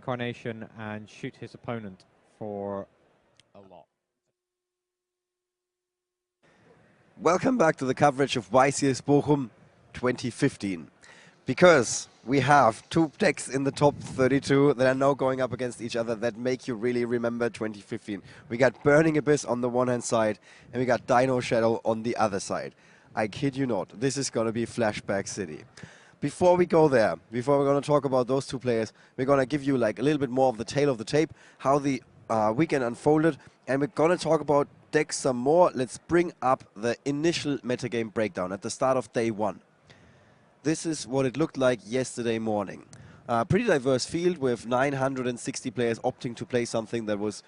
Incarnation and shoot his opponent for a lot. Welcome back to the coverage of YCS Bochum 2015. Because we have two decks in the top 32 that are now going up against each other that make you really remember 2015. We got Burning Abyss on the one hand side, and we got Dino-Shaddoll on the other side. I kid you not, this is going to be Flashback City. Before we go there, before we're going to talk about those two players, we're going to give you like a little bit more of the tail of the tape, how the weekend unfolded, and we're going to talk about decks some more. Let's bring up the initial metagame breakdown at the start of day one. This is what it looked like yesterday morning. Pretty diverse field with 960 players opting to play something that was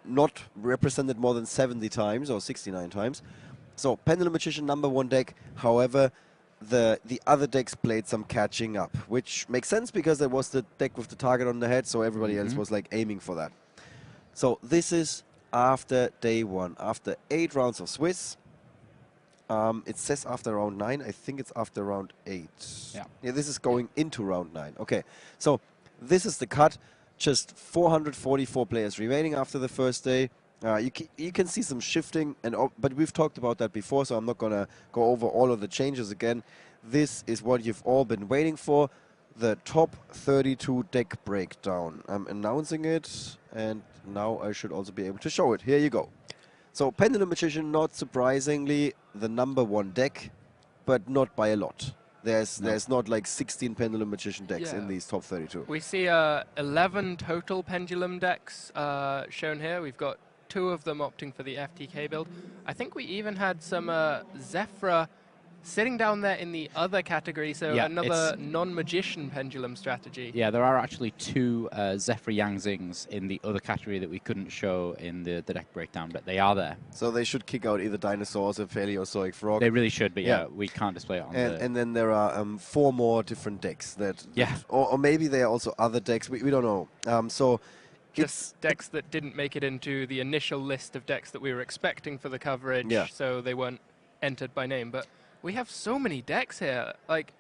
not represented more than 70 times or 69 times. So Pendulum Magician #1 deck, however, the other decks played some catching up, which makes sense because it was the deck with the target on the head, so everybody else was like aiming for that. So this is after day one, after 8 rounds of Swiss. It says after round 9. I think it's after round 8. Yeah, this is going into round 9. Okay, so this is the cut. Just 444 players remaining after the first day. You can see some shifting, but we've talked about that before, so I'm not going to go over all of the changes again. This is what you've all been waiting for, the top 32 deck breakdown. I'm announcing it, and now I should also be able to show it. Here you go. So Pendulum Magician, not surprisingly, the #1 deck, but not by a lot. There's not like 16 Pendulum Magician decks in these top 32. We see 11 total Pendulum decks shown here. We've got 2 of them opting for the FTK build. I think we even had some Zephyra sitting down there in the other category, so another non-magician pendulum strategy. Yeah, there are actually 2 Zephyr Yangzings in the other category that we couldn't show in the deck breakdown, but they are there. So they should kick out either Dinosaurs or Paleozoic Frog. They really should, but yeah, we can't display it on and then there are 4 more different decks that or maybe there are also other decks, we don't know. So just decks that didn't make it into the initial list of decks that we were expecting for the coverage, so they weren't entered by name. But we have so many decks here, like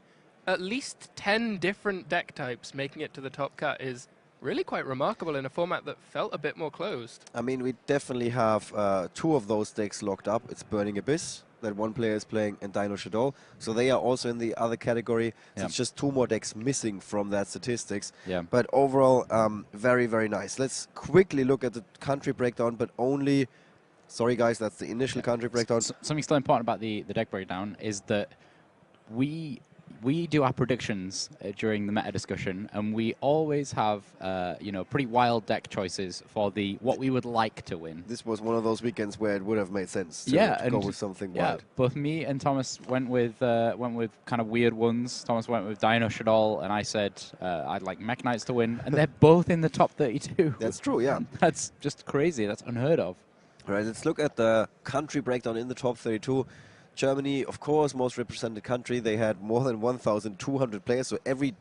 at least 10 different deck types making it to the top cut is really quite remarkable in a format that felt a bit more closed. I mean, we definitely have 2 of those decks locked up. It's Burning Abyss, that one player is playing, and Dino-Shaddoll. So they are also in the other category. So it's just 2 more decks missing from that statistics. But overall, very, very nice. Let's quickly look at the country breakdown, but only... Sorry, guys, that's the initial country breakdown. Something still important about the deck breakdown is that we do our predictions during the meta discussion, and we always have pretty wild deck choices for what we would like to win. This was one of those weekends where it would have made sense to go with something wild. Both me and Thomas went with kind of weird ones. Thomas went with Dino-Shaddoll, and I said I'd like Mech Knights to win, and they're both in the top 32. That's true, yeah. That's just crazy. That's unheard of. All right, let's look at the country breakdown in the top 32. Germany, of course, most represented country. They had more than 1,200 players, so every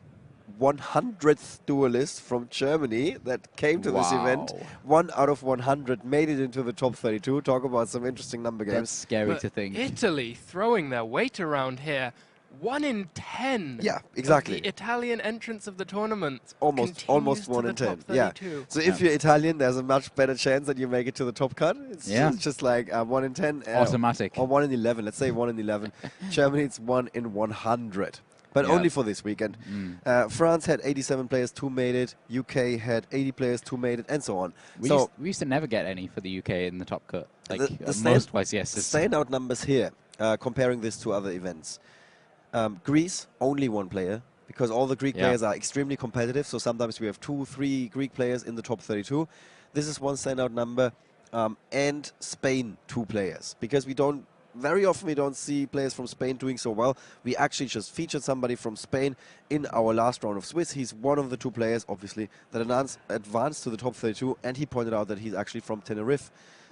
100th duelist from Germany that came to this event, 1 out of 100 made it into the top 32. Talk about some interesting number games. That's scary to think. Italy throwing their weight around here. 1 in 10. Yeah, exactly. The Italian entrance of the tournament. Almost 1 in 10. Yeah. So if you're Italian, there's a much better chance that you make it to the top cut. It's just like 1 in 10. Automatic. Or 1 in 11. Let's say 1 in 11. Germany, it's 1 in 100. But only for this weekend. France had 87 players, 2 made it. UK had 80 players, 2 made it, and so on. We used to never get any for the UK in the top cut. Like most YCS. The standout numbers here, comparing this to other events. Greece, only 1 player, because all the Greek players are extremely competitive, so sometimes we have 2, 3 Greek players in the top 32. This is one standout number. And Spain, 2 players, because very often we don't see players from Spain doing so well. We actually just featured somebody from Spain in our last round of Swiss. He's one of the 2 players, obviously, that advanced to the top 32, and he pointed out that he's actually from Tenerife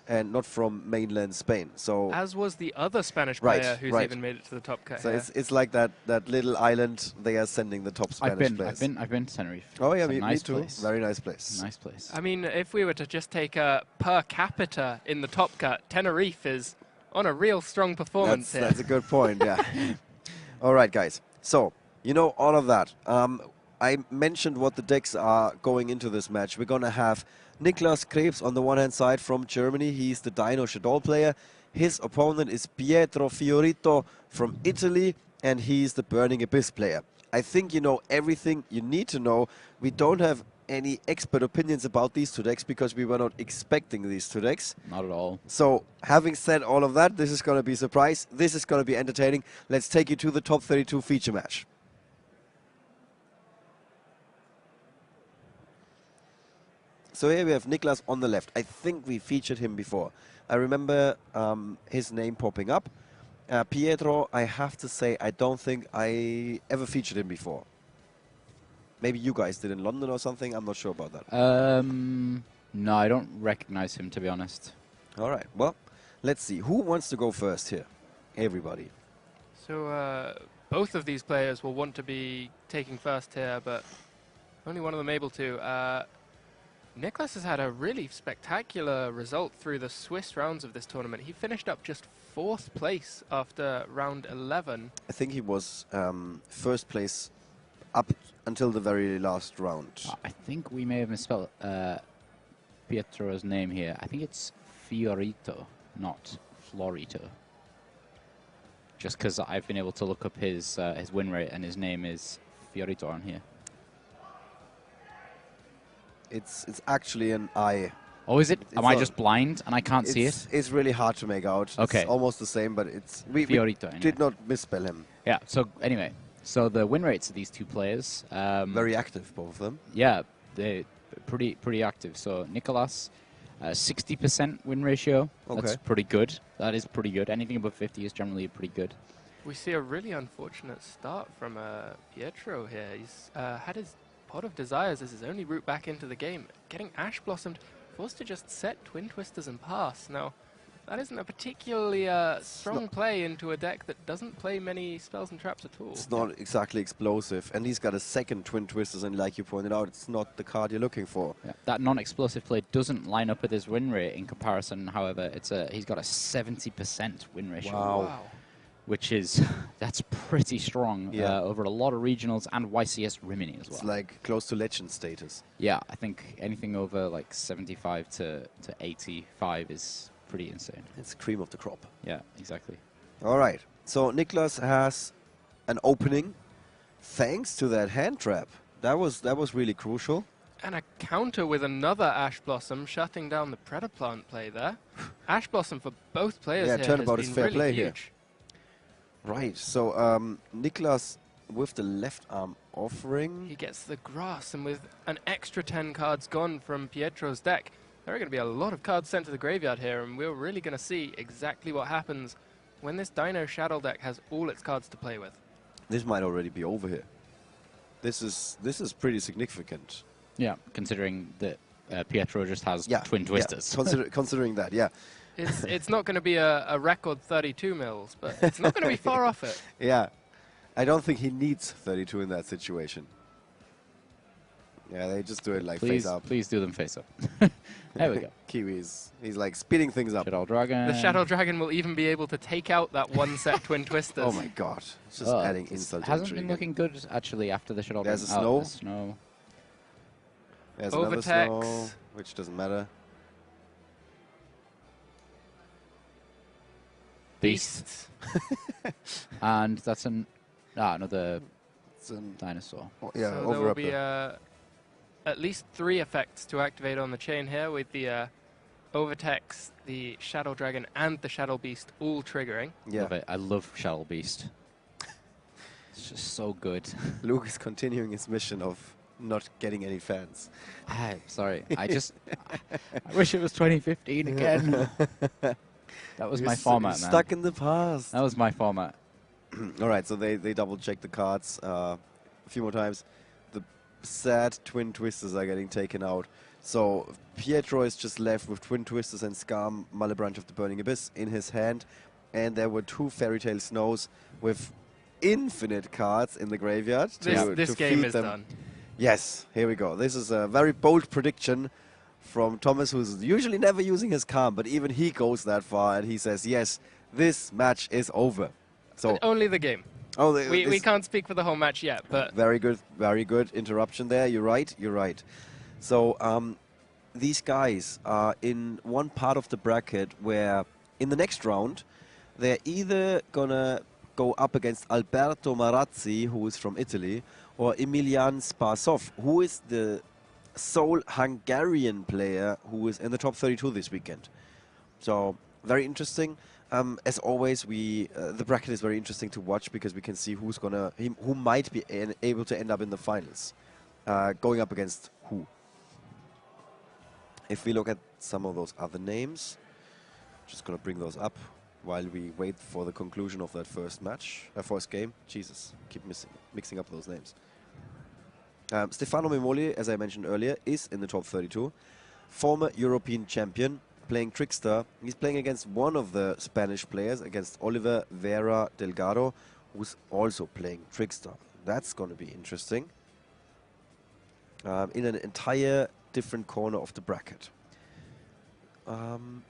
and not from mainland Spain. So as was the other Spanish player who's even made it to the top cut. So it's like that little island they are sending the top Spanish players. I've been to Tenerife. Oh yeah, me nice too. Place. Very nice place. Nice place. I mean, if we were to just take per capita in the top cut, Tenerife is on a real strong performance here. That's a good point, yeah. All right, guys. So, all of that. I mentioned what the decks are going into this match. We're going to have Niklas Krebs on the one-hand side from Germany. He's the Dino-Shaddoll player. His opponent is Pietro Fiorito from Italy, and he's the Burning Abyss player. I think you know everything you need to know. We don't have any expert opinions about these two decks because we were not expecting these two decks. Not at all. So, having said all of that, this is going to be a surprise. This is going to be entertaining. Let's take you to the top 32 feature match. So here we have Niklas on the left. I think we featured him before. I remember his name popping up. Pietro, I have to say, I don't think I ever featured him before. Maybe you guys did in London or something. I'm not sure about that. No, I don't recognize him, to be honest. All right. Well, let's see. Who wants to go first here? Everybody. So both of these players will want to be taking first here, but only one of them able to. Niklas has had a really spectacular result through the Swiss rounds of this tournament. He finished up just 4th place after round 11. I think he was first place up until the very last round. I think we may have misspelled Pietro's name here. I think it's Fiorito, not Florito. Just because I've been able to look up his win rate, and his name is Fiorito on here. It's actually an I. Oh, is it? It's Am I not- just blind and I can't see it? It's really hard to make out. Okay. It's almost the same, but it's we Fiorito, anyway. did not misspell him. Yeah, so anyway, so the win rates of these two players... Very active, both of them. Yeah, they're pretty active. So Nicolas, 60% win ratio. That's Okay. pretty good. That is pretty good. Anything above 50 is generally pretty good. We see a really unfortunate start from Pietro here. He's had his Pot of Desires as his only route back into the game. Getting Ash Blossomed, forced to just set Twin Twisters and pass. Now, that isn't a particularly strong play into a deck that doesn't play many spells and traps at all. It's not exactly explosive, and he's got a second Twin Twisters, and like you pointed out, it's not the card you're looking for. Yeah. That non-explosive play doesn't line up with his win rate in comparison. However, he's got a 70% win ratio. Wow. Which is, that's pretty strong over a lot of regionals and YCS Rimini as well. It's like close to legend status. Yeah, I think anything over like 75 to 85 is pretty insane. It's cream of the crop. Yeah, exactly. All right. So Niklas has an opening thanks to that hand trap. That was really crucial. And a counter with another Ash Blossom, shutting down the Predaplant play there. Ash Blossom for both players Yeah, here turnabout has is been fair really play here. huge. Right. So Niklas with the left arm offering. He gets the grass, and with an extra 10 cards gone from Pietro's deck, there are going to be a lot of cards sent to the graveyard here, and we're really going to see exactly what happens when this Dino-Shaddoll deck has all its cards to play with. This might already be over here. This is pretty significant. Yeah, considering that Pietro just has Twin Twisters. Yeah. Considering that, yeah. It's not going to be a record 32 mils, but it's not going to be far off it. Yeah. I don't think he needs 32 in that situation. Yeah, they just do it like face up. Please do them face up. There we go. Kiwis. He's like speeding things up. Shaddoll Dragon. The Shadow Dragon will even be able to take out that one set Twin Twisters. Oh my god. It's just adding insult to hasn't intrigue been looking good, actually, after the Shaddoll There's Dragon. a Oh, snow. the snow. There's another Overtex. snow, which doesn't matter. Beast. And that's another It's an, dinosaur. oh, yeah, So there over will up be there. at least 3 effects to activate on the chain here, with the Overtex, the Shadow Dragon, and the Shadow Beast all triggering. Yeah. Love it. I love Shaddoll Beast. It's just so good. Luke is continuing his mission of not getting any fans. Sorry, I wish it was 2015 again. That was my format, man. Stuck in the past. That was my format. All right, so they double check the cards a few more times. The sad Twin Twisters are getting taken out. So Pietro is just left with Twin Twisters and Scar Malebranch of the Burning Abyss in his hand. And there were 2 Fairy Tale Snows with infinite cards in the graveyard. This to game feed is them. done. Yes, here we go. This is a very bold prediction from Thomas, who's usually never using his calm, but even he goes that far and he says, yes, this match is over. So But only the game. Oh, we can't speak for the whole match yet, but very good interruption there. You're right. So these guys are in one part of the bracket where in the next round they're either gonna go up against Alberto Marazzi, who is from Italy, or Emilian Sparsov, who is the sole Hungarian player who is in the top 32 this weekend. So very interesting. As always, the bracket is very interesting to watch because we can see who might be able to end up in the finals, going up against who. If we look at some of those other names, just gonna bring those up while we wait for the conclusion of that first game. Jesus, keep mixing up those names. Stefano Memoli, as I mentioned earlier, is in the top 32. Former European champion, playing Trickster. He's playing against one of the Spanish players, against Oliver Vera Delgado, who's also playing Trickster. That's going to be interesting. In an entire different corner of the bracket.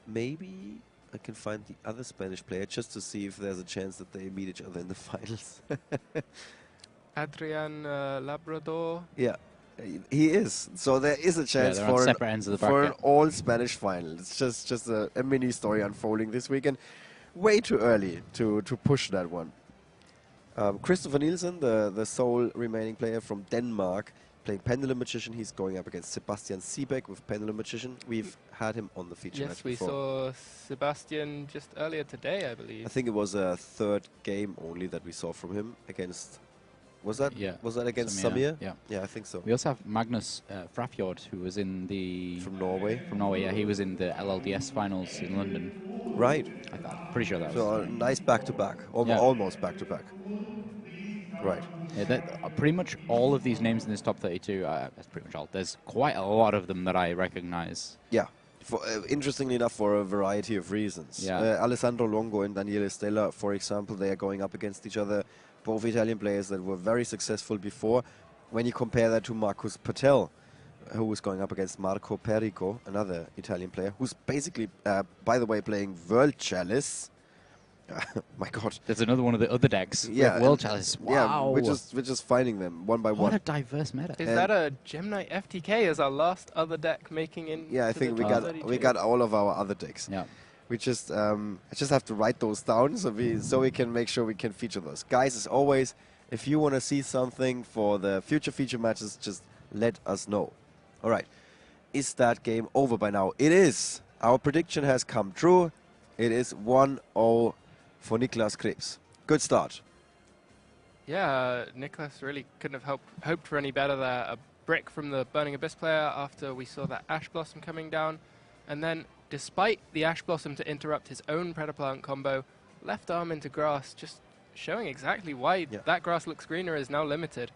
Maybe I can find the other Spanish player just to see if there's a chance that they meet each other in the finals. Adrian Labrador. Yeah, he is. So there is a chance for an all-Spanish final. It's just a mini story unfolding this weekend. Way too early to push that one. Christopher Nielsen, the sole remaining player from Denmark, playing Pendulum Magician. He's going up against Sebastian Siebeck with Pendulum Magician. We've had him on the feature match before. Yes, we saw Sebastian just earlier today, I believe. I think it was a third game only that we saw from him against... Was that against Samir? Yeah, I think so. We also have Magnus Frafjord, who was in the... From Norway? From Norway, yeah. He was in the LLDS finals in London. Right. I'm pretty sure that was... So a nice back-to-back. Almost back-to-back. Right. Yeah, pretty much all of these names in this top 32, that's pretty much all. There's quite a lot of them that I recognize. Yeah. Interestingly enough, for a variety of reasons. Yeah. Alessandro Longo and Daniele Stella, for example, they are going up against each other. Both Italian players that were very successful before. When you compare that to Marcus Patel, who was going up against Marco Perico, another Italian player, who's basically, by the way, playing World Chalice. My God. There's another one of the other decks. Yeah. World Chalice. Wow. Yeah, we're just finding them one by one. What a diverse meta. Is that a Gemini FTK as our last other deck making in? Yeah, I think we got all of our other decks. Yeah. We just I just have to write those down so we can make sure we can feature those. Guys, as always, if you want to see something for the future feature matches, just let us know. All right. Is that game over by now? It is. Our prediction has come true. It is 1-0 for Niklas Krebs. Good start. Yeah, Niklas really couldn't have hoped for any better there. A brick from the Burning Abyss player after we saw that Ash Blossom coming down. And then, despite the Ash Blossom to interrupt his own Predaplant combo, left arm into grass, just showing exactly why that grass looks greener is now limited.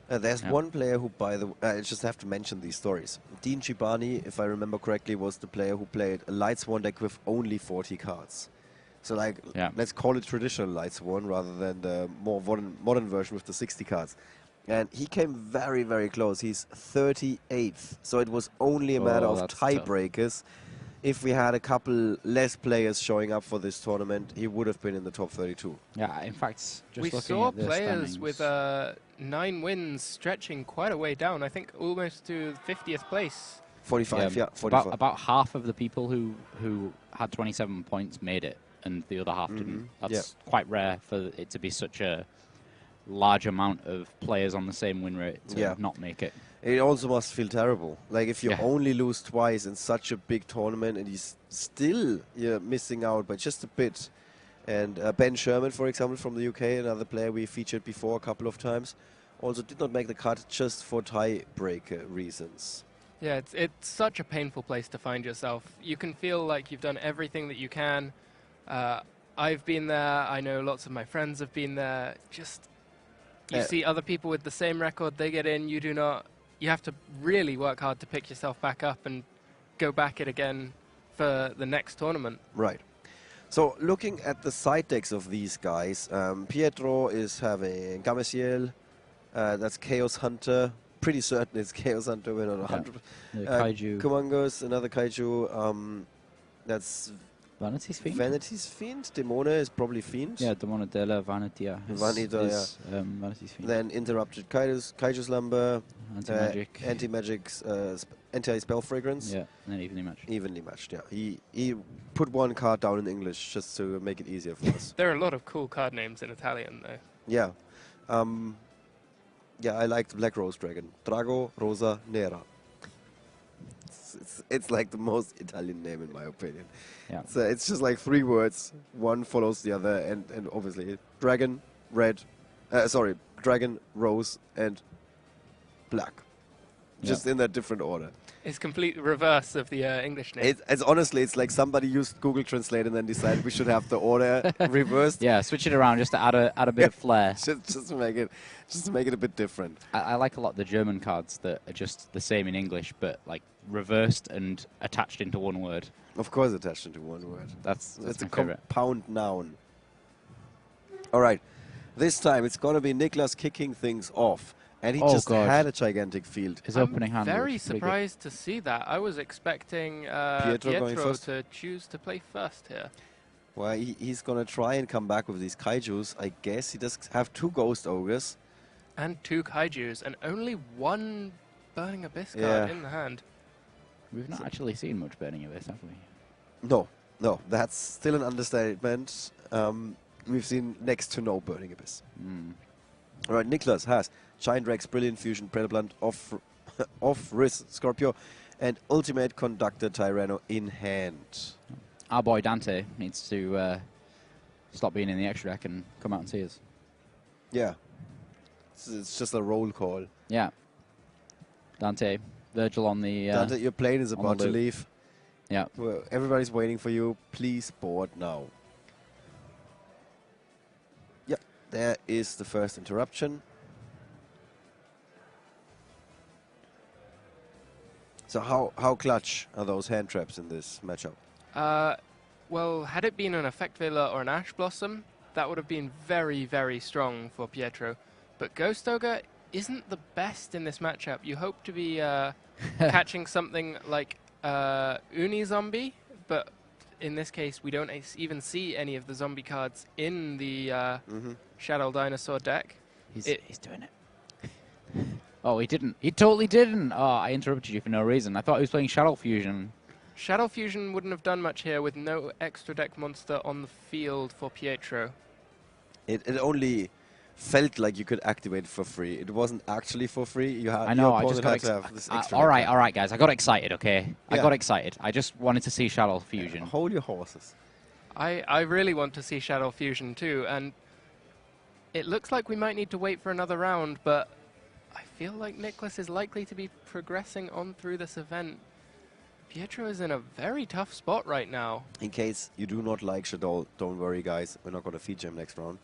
There's one player who, by the way, I just have to mention these stories. Dean Chibani, if I remember correctly, was the player who played a Light Swan deck with only 40 cards. So, like, let's call it traditional Light Swan rather than the more modern version with the 60 cards. And he came very, very close. He's 38th. So it was only a matter of tiebreakers. If we had a couple less players showing up for this tournament, he would have been in the top 32. Yeah, in fact, just we saw players with 9 wins stretching quite a way down. I think almost to 50th place. 45, yeah. 45. About half of the people who had 27 points made it, and the other half didn't. That's quite rare for it to be such a large amount of players on the same win rate to not make it. It also must feel terrible. Like, if you only lose twice in such a big tournament and you're missing out by just a bit. And Ben Sherman, for example, from the UK, another player we featured before a couple of times, also did not make the cut just for tie-break reasons. Yeah, it's such a painful place to find yourself. You can feel like you've done everything that you can. I've been there. I know lots of my friends have been there. Just... You see other people with the same record, they get in, you do not. You have to really work hard to pick yourself back up and go back it again for the next tournament. Right. So looking at the side decks of these guys, Pietro is having Gameciel, that's Chaos Hunter. Pretty certain it's Chaos Hunter, we're not 100%. Kaiju. Kumangos, another Kaiju. That's Vanity's Fiend? Vanity's Fiend. Demone is probably Fiend. Yeah, Demone della Vanitia. Vanitia, Vanity's Fiend. Then Interrupted Kaiju Slumber. Anti-magic. Anti-magic's anti-spell fragrance. Yeah, and then evenly matched. Evenly matched, yeah. He put one card down in English just to make it easier for us. There are a lot of cool card names in Italian, though. Yeah. Yeah, I liked Black Rose Dragon. Drago Rosa Nera. It's like the most Italian name in my opinion. Yeah. So it's just like 3 words. One follows the other, and obviously Dragon, Red, Dragon, Rose, and Black. Just in that different order. It's complete reverse of the English name. It's honestly, it's like somebody used Google Translate and then decided we should have the order reversed. Yeah, switch it around just to add a bit of flair. just to make it a bit different. I like a lot the German cards that are just the same in English, but like reversed and attached into one word. Of course, attached into one word. That's It's a my favorite. compound noun. All right, this time it's gonna be Niklas kicking things off, and he just had a gigantic field. His opening hand. Very was pretty surprised to see that. I was expecting Pietro going first? to choose to play first here. Well, he's gonna try and come back with these kaijus. I guess he does have 2 Ghost Ogres. And 2 kaijus, and only 1 Burning Abyss card Yeah. in the hand. good. We've not actually seen much Burning Abyss, have we? No, that's still an understatement. We've seen next to no Burning Abyss. All right, Niklas has Giant Rex, Brilliant Fusion, Predaplant, Off-Wrist Scorpio, and Ultimate Conductor Tyranno in hand. Our boy Dante needs to stop being in the extra deck and come out and see us. Yeah. It's just a roll call. Yeah. Dante, Virgil on the... Dante, your plane is on about the to loop. leave. Yeah. Well, everybody's waiting for you. Please board now. Yep, there is the first interruption. So how clutch are those hand traps in this matchup? Well, had it been an Effect Veiler or an Ash Blossom, that would have been very, very strong for Pietro. But Ghost Ogre isn't the best in this matchup. You hope to be catching something like Uni Zombie, but in this case, we don't even see any of the zombie cards in the Shadow Dinosaur deck. He's doing it. Oh, he didn't. He totally didn't. Oh, I interrupted you for no reason. I thought he was playing Shadow Fusion. Shadow Fusion wouldn't have done much here with no extra deck monster on the field for Pietro. It only felt like you could activate it for free. It wasn't actually for free. You had, I know, your I just opponent got had to have this extra all deck. right, guys. I got excited, okay? I Yeah. got excited. I just wanted to see Shadow Fusion. Hold your horses. I really want to see Shadow Fusion too, and it looks like we might need to wait for another round, but I feel like Niklas is likely to be progressing on through this event. Pietro is in a very tough spot right now. In case you do not like Shaddoll, don't worry, guys. We're not going to feature him next round.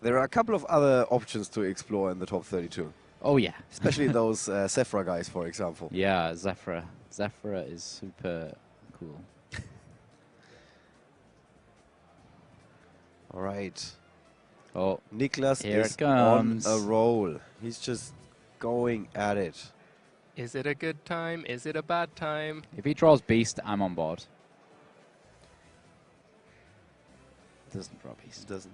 There are a couple of other options to explore in the top 32. Oh, yeah. Especially those Sephra guys, for example. Yeah, Zephyra. Zephyra is super cool. All right. Oh, Niklas here is it comes. on a roll. He's just going at it. Is it a good time? Is it a bad time? if he draws Beast, I'm on board. Doesn't draw Beast. Doesn't.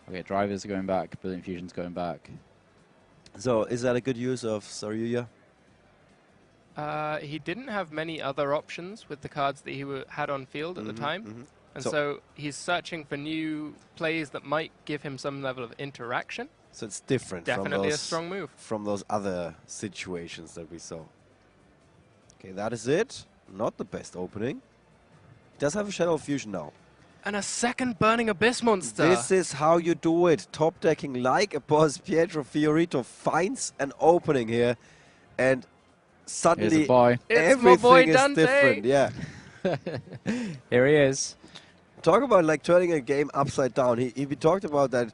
Okay, Drivers are going back. Brilliant Fusion's going back. So, is that a good use of Saryuya? He didn't have many other options with the cards that he had on field at the time. And so he's searching for new plays that might give him some level of interaction. So it's different Definitely a strong move. from those other situations that we saw. Okay, that is it. Not the best opening. He does have a Shadow Fusion now. And a second Burning Abyss monster. This is how you do it. Top decking like a boss. Pietro Fiorito finds an opening here, and suddenly Here's a boy. It's my boy everything is Dante. different. Yeah. Here he is. Talk about like turning a game upside down. We talked about that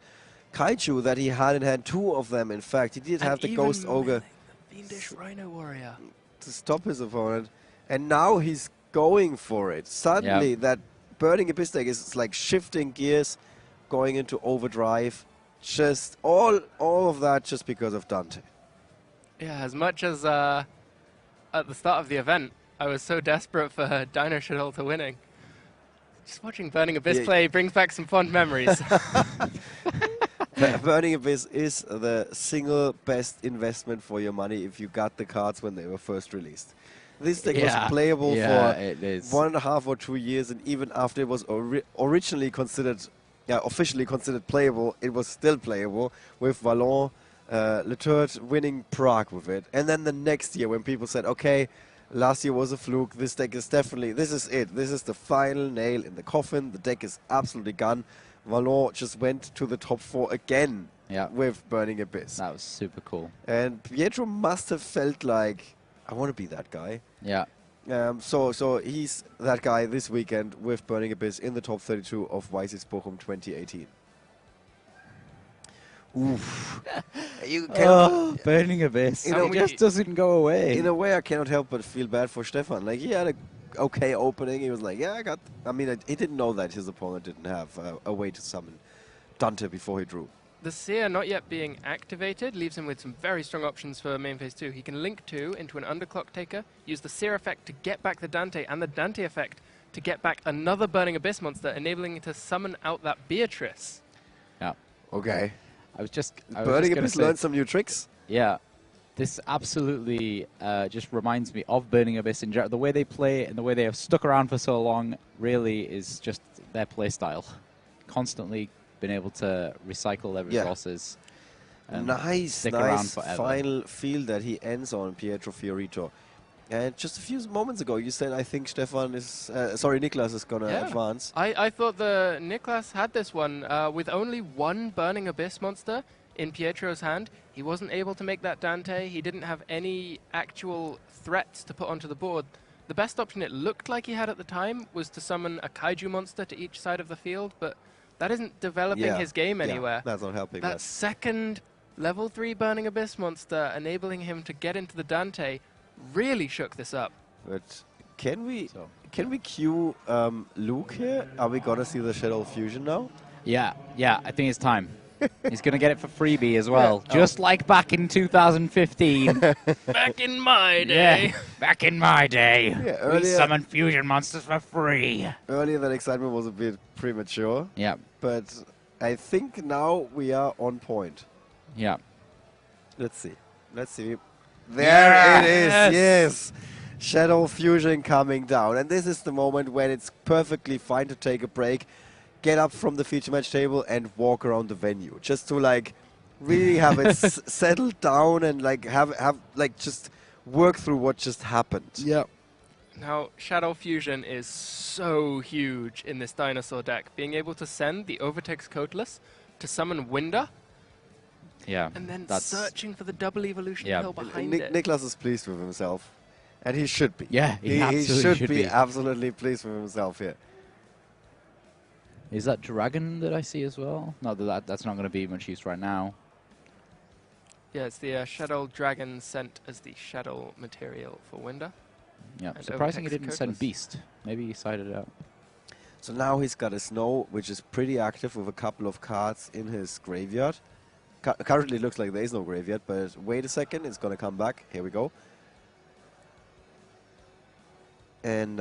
Kaiju that he had in hand, 2 of them in fact. He did have the Ghost Ogre The Fiendish Rhino Warrior. to stop his opponent, and now he's going for it. Suddenly that Burning Abyss deck is like shifting gears, going into overdrive. Just all of that just because of Dante. Yeah, as much as at the start of the event, I was so desperate for Dino-Shaddoll to winning. Just watching Burning Abyss Yeah. play brings back some fond memories. Burning Abyss is the single best investment for your money if you got the cards when they were first released. This deck was playable for it is. 1.5 or 2 years, and even after it was originally considered, officially considered playable, it was still playable with Vallon, Leturt winning Prague with it. And then the next year when people said, okay, last year was a fluke, this deck is definitely, this is it. This is the final nail in the coffin. The deck is absolutely gone. Vallon just went to the top 4 again with Burning Abyss. That was super cool. And Pietro must have felt like, I want to be that guy. Yeah. So he's that guy this weekend with Burning Abyss in the top 32 of YCS Bochum 2018. Oof. You cannot, Burning Abyss. You know, It just doesn't go away. in a way, I cannot help but feel bad for Stefan. Like, he had a okay opening. He was like, yeah, he didn't know that his opponent didn't have a way to summon Dante before he drew. The Seer not yet being activated leaves him with some very strong options for main phase 2. He can link 2 into an Underclock Taker, use the Seer effect to get back the Dante, and the Dante effect to get back another Burning Abyss monster, enabling him to summon out that Beatrice. Yeah. Okay. Burning Abyss learned some new tricks. Yeah. This absolutely just reminds me of Burning Abyss in general. The way they play and the way they have stuck around for so long really is just their play style. Constantly been able to recycle their resources. Nice around forever. final field that he ends on, Pietro Fiorito. And just a few moments ago, you said, I think Stefan is, Niklas is going to advance. I thought the Niklas had this one with only one Burning Abyss monster in Pietro's hand. He wasn't able to make that Dante. He didn't have any actual threats to put onto the board. The best option it looked like he had at the time was to summon a Kaiju monster to each side of the field, but that isn't developing his game anywhere. That's not helping. That second level 3 Burning Abyss monster enabling him to get into the Dante really shook this up. But can we cue Luke here? Are we gonna see the Shadow Fusion now? Yeah, I think it's time. He's going to get it for freebie as well, just like back in 2015. Back in my day. Yeah, back in my day. Yeah, we summoned fusion monsters for free. Earlier that excitement was a bit premature. Yeah. But I think now we are on point. Yeah. Let's see. There it is. Yes. Shadow Fusion coming down. And this is the moment when it's perfectly fine to take a break, get up from the feature match table and walk around the venue. Just to like really have it settle down and like have like just work through what just happened. Yeah. Now, Shadow Fusion is so huge in this dinosaur deck. Being able to send the Overtex Coatless to summon Winder. Yeah. And then searching for the double evolution pill behind it. Niklas is pleased with himself. And he should be. Yeah, he should be absolutely pleased with himself here. Is that Dragon that I see as well? No, that's not going to be much use right now. Yeah, it's the Shadow Dragon sent as the Shadow material for Winder. Yeah, And surprising he Overtex didn't send Coatless. Beast. Maybe he sided it out. So now he's got a Snow, which is pretty active with a couple of cards in his graveyard. Currently looks like there is no graveyard, but wait a second, it's going to come back. Here we go. And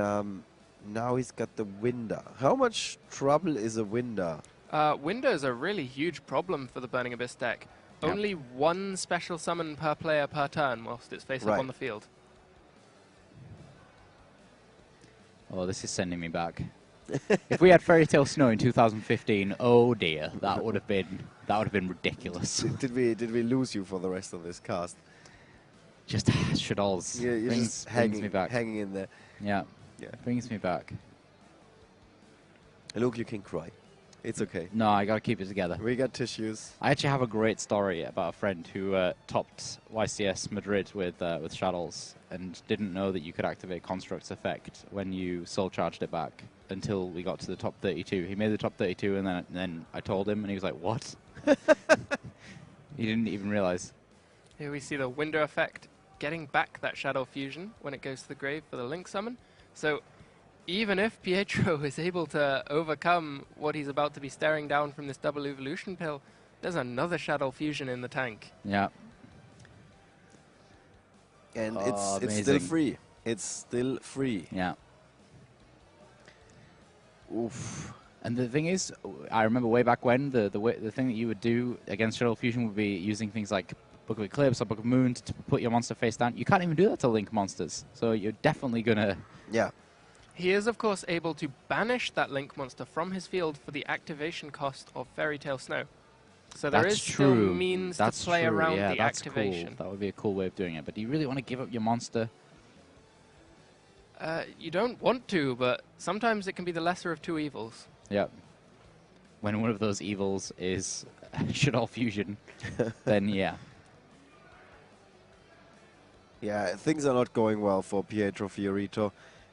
now he's got the Winder. How much trouble is a Winder? Winder is a really huge problem for the Burning Abyss deck. Yep. Only one special summon per player per turn whilst it's face up on the field. Oh, this is sending me back. If we had Fairy Tale Snow in 2015, oh dear, that would have been ridiculous. Did we lose you for the rest of this cast? Just Shaddolls. Yeah, you're brings me back. hanging in there. Yeah, Yeah. brings me back. Look, you can cry. It's okay. No, I gotta keep it together. We got tissues. I actually have a great story about a friend who topped YCS Madrid with Shaddolls and didn't know that you could activate Construct's effect when you soul charged it back until we got to the top 32. He made the top 32 and then I told him and he was like, what? He didn't even realize. Here we see the Winder effect getting back that Shadow Fusion when it goes to the grave for the Link summon. So even if Pietro is able to overcome what he's about to be staring down from this double evolution pill, there's another Shadow Fusion in the tank. Yeah. And Oh, it's still amazing. free. It's still free. Yeah. Oof. And the thing is, I remember way back when the thing that you would do against Shaddoll Fusion would be using things like Book of Eclipse or Book of Moon to put your monster face down. You can't even do that to Link monsters, so you're definitely gonna. Yeah. He is, of course, able to banish that Link monster from his field for the activation cost of Fairy Tale Snow. So there is still means to play around the activation. Cool. That would be a cool way of doing it. But do you really want to give up your monster? You don't want to, but sometimes it can be the lesser of two evils. Yep. When one of those evils is Shaddoll Fusion, then yeah. Yeah, things are not going well for Pietro Fiorito.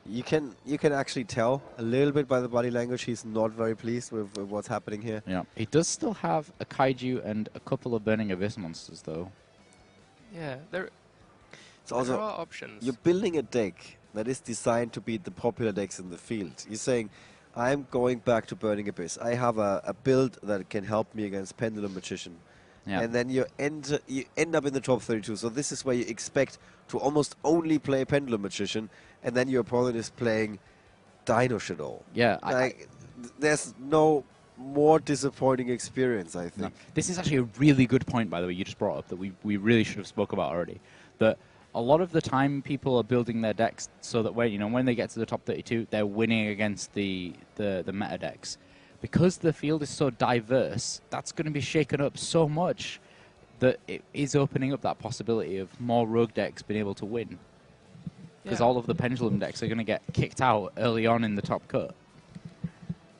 You can actually tell a little bit by the body language he's not very pleased with what's happening here. Yeah. He does still have a Kaiju and a couple of Burning Abyss monsters, though. Yeah, there There are options. You're building a deck that is designed to beat the popular decks in the field. You're saying, I'm going back to Burning Abyss. I have a build that can help me against Pendulum Magician. Yeah. And then you end up in the top 32. So this is where you expect to almost only play Pendulum Magician, and then your opponent is playing Dino-Shaddoll. Yeah. There's no more disappointing experience, I think. No. This is actually a really good point, by the way, you just brought up that we really should have spoke about already. That a lot of the time people are building their decks so that when they get to the top 32, they're winning against the meta decks. Because the field is so diverse, that's going to be shaken up so much that it is opening up that possibility of more rogue decks being able to win. Because all of the Pendulum decks are going to get kicked out early on in the top cut.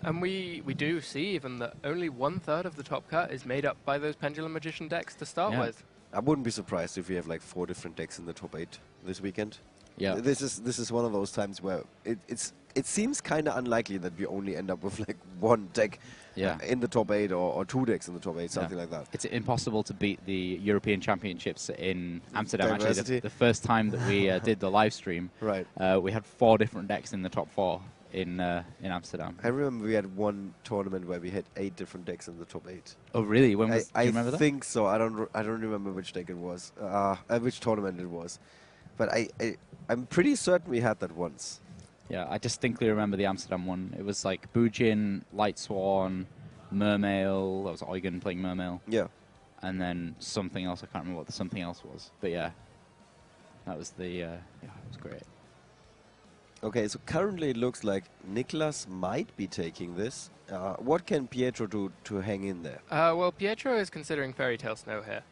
And we do see even that only 1/3 of the top cut is made up by those Pendulum Magician decks to start with. I wouldn't be surprised if we have like 4 different decks in the top 8 this weekend. Yeah. This is one of those times where it seems kind of unlikely that we only end up with like one deck in the top 8 or 2 decks in the top 8, something like that. It's impossible to beat the European Championships in Amsterdam. Diversity. Actually, the first time that we did the live stream, Right. We had 4 different decks in the top 4 in Amsterdam. I remember we had one tournament where we had 8 different decks in the top 8. Oh, really? When was? Do you remember I that? think so. I don't remember which deck it was, which tournament it was, but I'm pretty certain we had that once. Yeah, I distinctly remember the Amsterdam one. It was like Bujin, Light Swan, Mermail. That was Eugen playing Mermail. Yeah. And then something else. I can't remember what the something else was. But yeah, that was the. Yeah, it was great. Okay, so currently it looks like Niklas might be taking this. What can Pietro do to hang in there? Well, Pietro is considering Fairy Tale Snow here.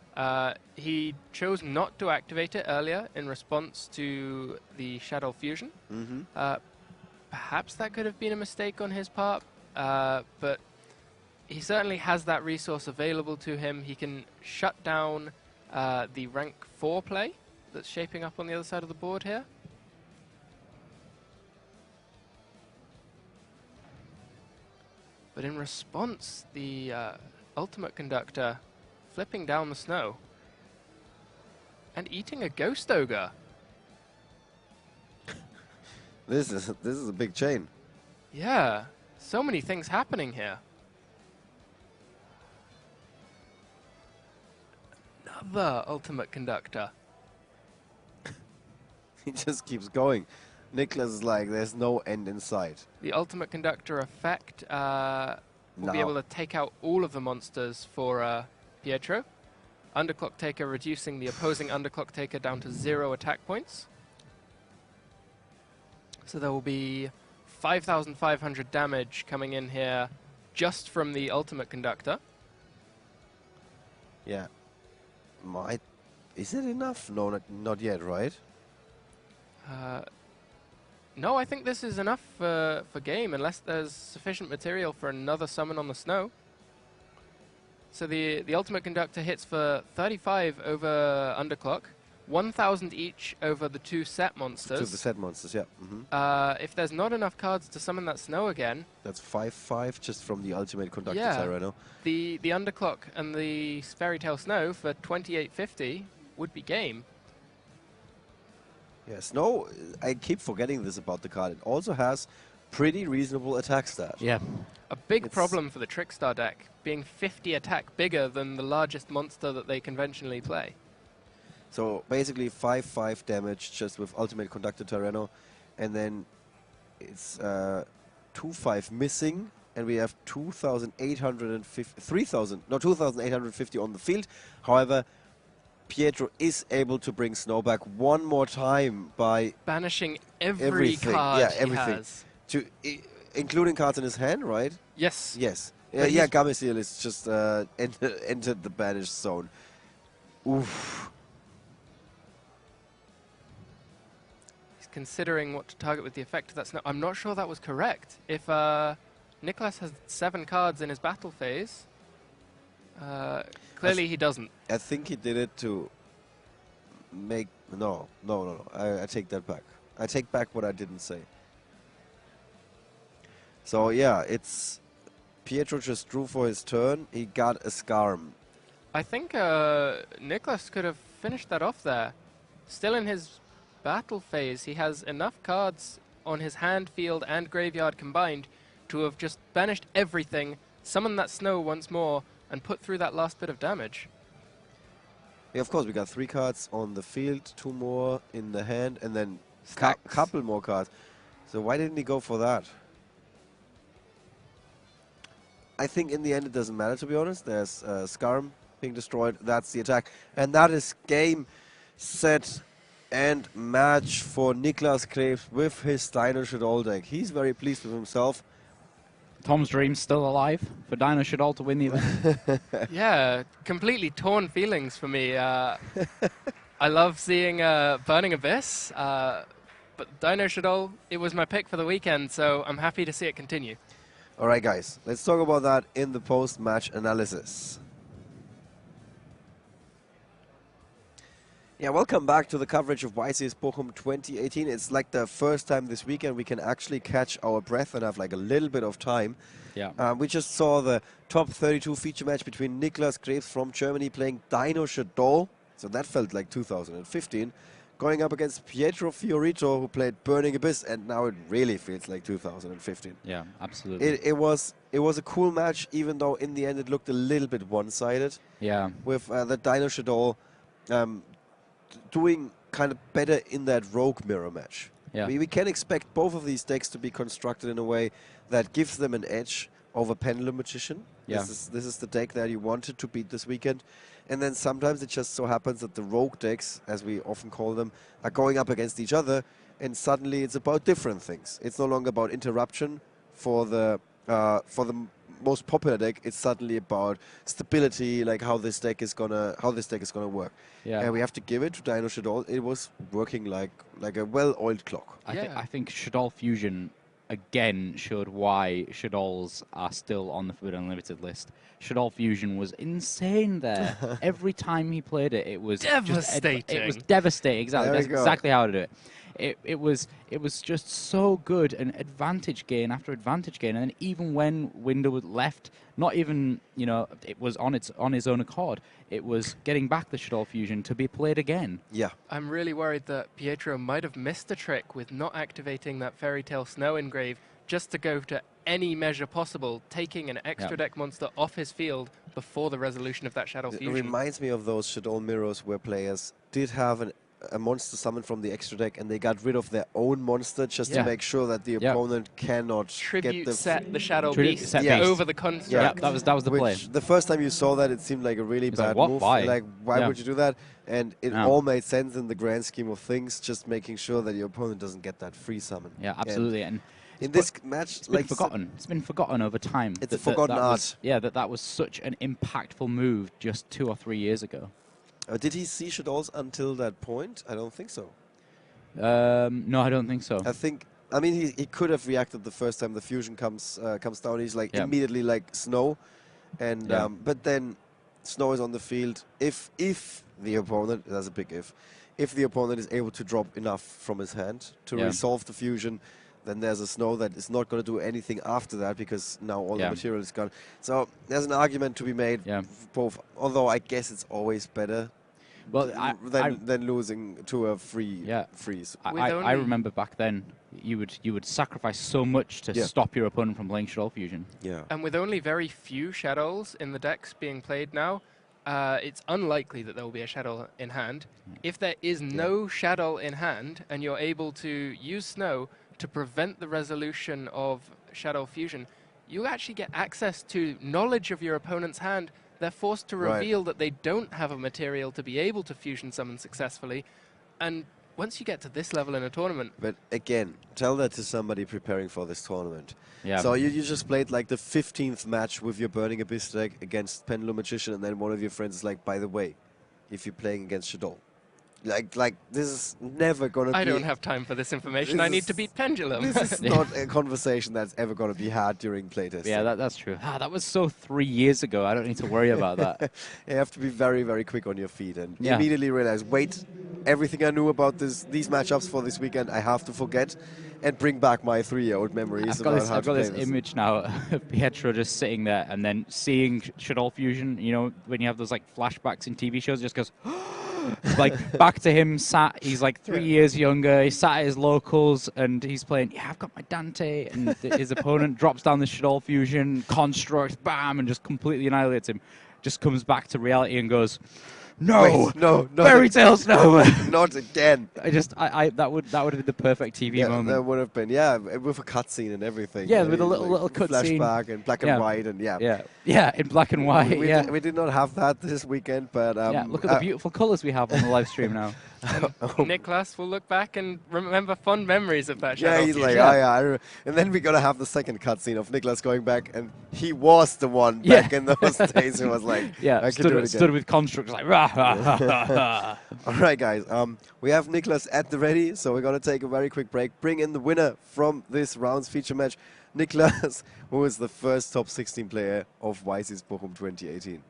He chose not to activate it earlier in response to the Shaddoll Fusion. Perhaps that could have been a mistake on his part, but he certainly has that resource available to him. He can shut down the rank 4 play that's shaping up on the other side of the board here. But in response, the Ultimate Conductor flipping down the snow and eating a Ghost Ogre. This is a big chain. Yeah, so many things happening here. Another Ultimate Conductor. He just keeps going. Niklas is like, there's no end in sight. The Ultimate Conductor effect will be able to take out all of the monsters for Pietro. Underclock Taker reducing the opposing Underclock Taker down to 0 attack points. So there will be 5,500 damage coming in here just from the Ultimate Conductor. Yeah. Is it enough? No, not yet, right? No, I think this is enough for game, unless there's sufficient material for another summon on the snow. So the Ultimate Conductor hits for 35 over Underclock, 1,000 each over the 2 set monsters. 2 of the set monsters, yeah. If there's not enough cards to summon that snow again... That's 5/5 just from the Ultimate Conductor Tyranno. The Underclock and the Fairy Tale Snow for 2850 would be game. Yeah, Snow, I keep forgetting this about the card. It also has pretty reasonable attack stat. Yeah. A big problem for the Trickstar deck, being 50 attack bigger than the largest monster that they conventionally play. So basically 5/5 damage just with Ultimate Conductor Tyranno, and then it's 2/5 missing, and we have 2,850 on the field. However, Pietro is able to bring Snow back one more time by Banishing every everything. card Yeah, he everything. has. Including cards in his hand, right? Yes. Yes. But Yeah, he's- Gameciel is just entered the banished zone. Oof. He's considering what to target with the effect of that snow. I'm not sure that was correct. If Nicholas has 7 cards in his battle phase, clearly he doesn't. I think he did it to make... No. I take that back. I take back what I didn't say. So, yeah, it's... Pietro just drew for his turn. He got a Scarm. I think Nicholas could have finished that off there. Still in his battle phase, he has enough cards on his hand, field, and graveyard combined to have just banished everything, summoned that snow once more, and put through that last bit of damage. Yeah, of course, we got 3 cards on the field, 2 more in the hand, and then Stacks. couple more cards. So why didn't he go for that? I think in the end it doesn't matter, to be honest. There's Scarm being destroyed. That's the attack. And that is game, set, and match for Niklas Krebs with his Dino-Shaddoll deck. He's very pleased with himself. Tom's dream's still alive for Dino-Shaddoll to win the event. Yeah, completely torn feelings for me. I love seeing Burning Abyss, but Dino-Shaddoll, it was my pick for the weekend, so I'm happy to see it continue. All right, guys, let's talk about that in the post-match analysis. Yeah, welcome back to the coverage of YCS Bochum 2018. It's like the first time this weekend we can actually catch our breath and have like a little bit of time. Yeah. We just saw the top 32 feature match between Niklas Krebs from Germany playing Dino-Shaddoll. So that felt like 2015. Going up against Pietro Fiorito, who played Burning Abyss, and now it really feels like 2015. Yeah, absolutely. It was a cool match, even though in the end it looked a little bit one-sided. Yeah. With the Dino-Shaddoll doing kind of better in that Rogue Mirror match. Yeah. We can expect both of these decks to be constructed in a way that gives them an edge over Pendulum Magician. Yeah. This is the deck that you wanted to beat this weekend. And then sometimes it just so happens that the rogue decks, as we often call them, are going up against each other, and suddenly it's about different things. It's no longer about interruption for the most popular deck. It's suddenly about stability, like how this deck is gonna work. Yeah. And we have to give it to Dino-Shaddoll. It was working like a well-oiled clock. I think Shaddoll Fusion again showed why Shaddolls are still on the Forbidden Unlimited list. Shaddoll Fusion was insane there. Every time he played it, it was Devastating. It was devastating. Exactly. There we That's go. exactly how to do it. It was just so good, and advantage gain after advantage gain, and then even when Winder was left, not even it was on his own accord. It was getting back the Shaddoll Fusion to be played again. Yeah. I'm really worried that Pietro might have missed a trick with not activating that Fairy Tale Snow Engrave just to go to any measure possible, taking an extra deck monster off his field before the resolution of that Shaddoll It Fusion. reminds me of those Shaddoll mirrors where players did have a monster summoned from the extra deck, and they got rid of their own monster just to make sure that the opponent cannot Tribute get the set the Shadow Tribute Beast set Beast. over the construct. Yeah, that was the play. Which the first time you saw that, it seemed like a really It's like, bad what? move. Why? Like, why Yeah. would you do that? And it Yeah. all made sense in the grand scheme of things, just making sure that your opponent doesn't get that free summon. Yeah, absolutely. And in this match, it's been like forgotten. It's been forgotten over time. It's a forgotten art. That was such an impactful move just 2 or 3 years ago. Did he see Shaddolls until that point? I don't think so. No, I don't think so. I mean, he could have reacted the first time the fusion comes down. He's like immediately like Snow, and but then Snow is on the field. If the opponent, that's a big if the opponent is able to drop enough from his hand to resolve the fusion, then there's a Snow that is not going to do anything after that because now all the material is gone. So there's an argument to be made both. Although I guess it's always better. Well, than losing to a freeze. I remember back then you would sacrifice so much to stop your opponent from playing Shaddoll Fusion. Yeah. And with only very few Shadows in the decks being played now, it's unlikely that there will be a Shaddoll in hand. If there is no Shaddoll in hand and you're able to use Snow to prevent the resolution of Shaddoll fusion, you actually get access to knowledge of your opponent's hand. They're forced to reveal that they don't have a material to be able to fusion summon successfully. And once you get to this level in a tournament... But again, tell that to somebody preparing for this tournament. Yeah. So you just played like the 15th match with your Burning Abyss deck against Pendulum Magician, and then one of your friends is like, by the way, if you're playing against Shaddoll, like this is never gonna be... I don't have time for this information. I need to beat Pendulum. This is not a conversation that's ever gonna be had during playtesting. Yeah, that's true. That was so 3 years ago. I don't need to worry about that. You have to be very, very quick on your feet and immediately realize, wait, everything I knew about these matchups for this weekend, I have to forget and bring back my 3-year-old memories about how to play this image now of Pietro just sitting there and then seeing Shaddoll fusion. You know, when you have those like flashbacks in TV shows, just goes... like back to him sat, he's like 3 years younger, he sat at his locals and he's playing, I've got my Dante, and his opponent drops down the Shaddoll fusion, construct, bam, and just completely annihilates him. Just comes back to reality and goes, no, wait, no, Fairy Tales, no. Not again. That would have been the perfect TV moment. That would have been, with a cutscene and everything. Yeah, with a little cutscene. Flashback and black and white and Yeah, in black and white, we did not have that this weekend, but... look at the beautiful colours we have on the live stream now. Nicholas will look back and remember fond memories of that Yeah, Shaddoll he's fusion. like, and then we're going to have the second cutscene of Nicholas going back, and he was the one back in those days who was like, I can do it again. Stood with constructs like, rah, rah, rah, rah, rah. All right, guys, we have Nicholas at the ready, so we're going to take a very quick break, bring in the winner from this round's feature match, Nicholas, who is the first top 16 player of YCS Bochum 2018.